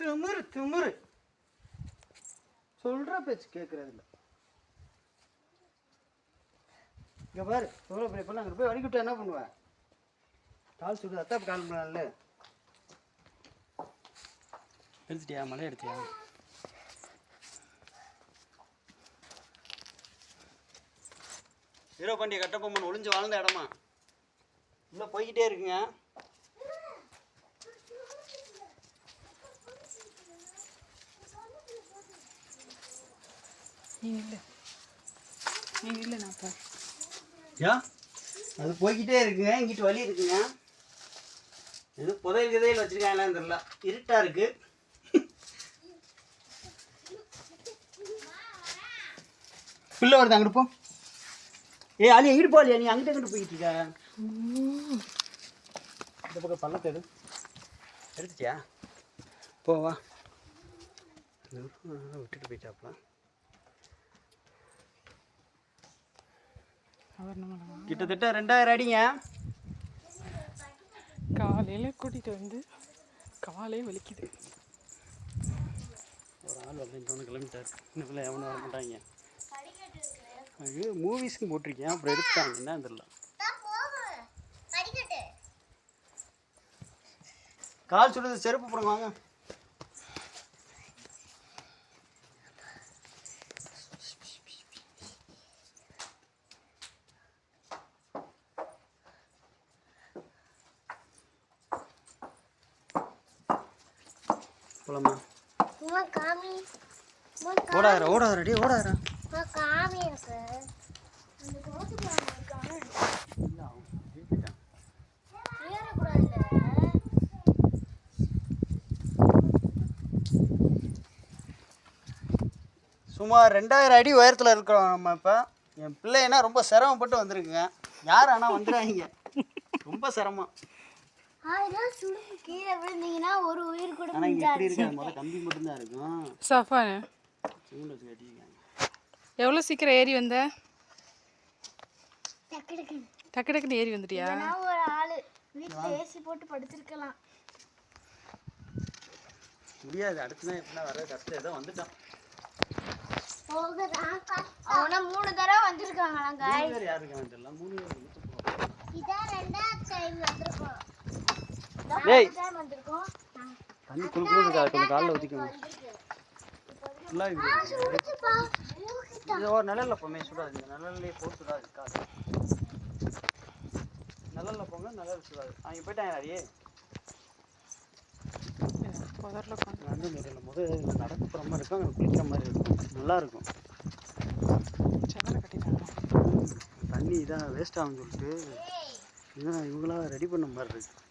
திமிரு திமிரு சொல்கிற பேச்சு கேட்குறது இல்லை. இங்கே பாரு எவ்வளோ பெரிய பண்ண அங்கே போய் வடிக்கிட்டு என்ன பண்ணுவேன்? கால் சுடு அத்தாப்பு கால் பண்ணல. எடுத்துட்டியா? மழை எடுத்தியா? வீரபாண்டிய கட்டபொம்மன் ஒளிஞ்சு வாழ்ந்த இடமா இன்னும் போய்கிட்டே இருக்குங்க. நீ இல்லை நான் போ. ஏன் அது போய்கிட்டே இருக்குங்க. இங்கிட்டு வழி இருக்குங்க. இது புதையல் கிதையில் வச்சுருக்காங்களான்னு தெரியல. இருட்டாக இருக்கு. பிள்ளை வருது அங்கிட்டு போ. ஏ அலி எங்கிட்டு போகலையா? நீ அங்கிட்ட எங்கிட்டு போய்கிட்டு இருக்க? இந்த பக்கம் பள்ளத்தை எடுத்துட்டியா? போவா விட்டுட்டு போயிட்டாப்லாம். கிட்டத்தட்ட 2000 அடிங்க. காலையில் கூட்டிகிட்டு வந்து காலையே வலிக்குது. ஒரு ஆள் வரலன்னு கிளம்பிட்டார். இன்னும் எவனும் வர மாட்டாங்க. அது மூவிஸ்க்கு போட்டிருக்கேன். அப்புறம் எடுத்தாங்க என்ன தெரியல. கால் சுடுறது செருப்பு போடுங்க வாங்க. போலாமா? ஓடாதரா ஓடாதரா டே ஓடாதரா. சுமார் 2000 அடி உயரத்தில் இருக்கிறோம் நம்ம. இப்போ என் பிள்ளைன்னா ரொம்ப சிரமப்பட்டு வந்திருக்குங்க. யார் ஆனால் வந்துடுவாங்க. ரொம்ப சிரமம். கீழே விழுந்தீங்கன்னா ஒரு உயிர் கூட. ஆனால் இங்கே எப்படி இருக்காது? முதல்ல கம்பி மட்டும்தான் இருக்கும். சஃபானு சிமெண்ட் வச்சு கட்டியிருக்காங்க. எவ்வளோ சீக்கிரம் ஏறி வந்த? டக்கு டக்குன்னு ஏறி வந்துட்டியா? ஒரு ஆளு வீட்டில் ஏசி போட்டு படுத்திருக்கலாம். முடியாது. அடுத்துதான் எப்படின்னா வர கஷ்டம். ஏதோ வந்துட்டான். அவனா 3 தடவை வந்திருக்காங்களாங்க. 3 பேர் யாரு இருக்காங்க தெரியல. 3 பேர் இதான் 2வது டைம் வந்திருக்கோம். டேய் வந்திருக்கோம். தண்ணி குளுக்குறது கொஞ்சம் காலில் ஊற்றிக்கோங்க. ஃபுல்லாக இது ஒரு நிழலில் போமே சுடாது. இந்த நிழல்லே போட்டு சுடாது. காசு நிழலில் போங்க. நிழல் சுடாது. அவங்க போயிட்டாங்க நிறைய வந்து நிழல் முதல் நடக்க போகிற மாதிரி இருக்கும். அங்கே குளிக்கிற மாதிரி இருக்கும். நல்லாயிருக்கும். தண்ணி இதான் வேஸ்ட் ஆகும்னு சொல்லிட்டு இதான் இவங்களாம் ரெடி பண்ண மாதிரி இருக்கு.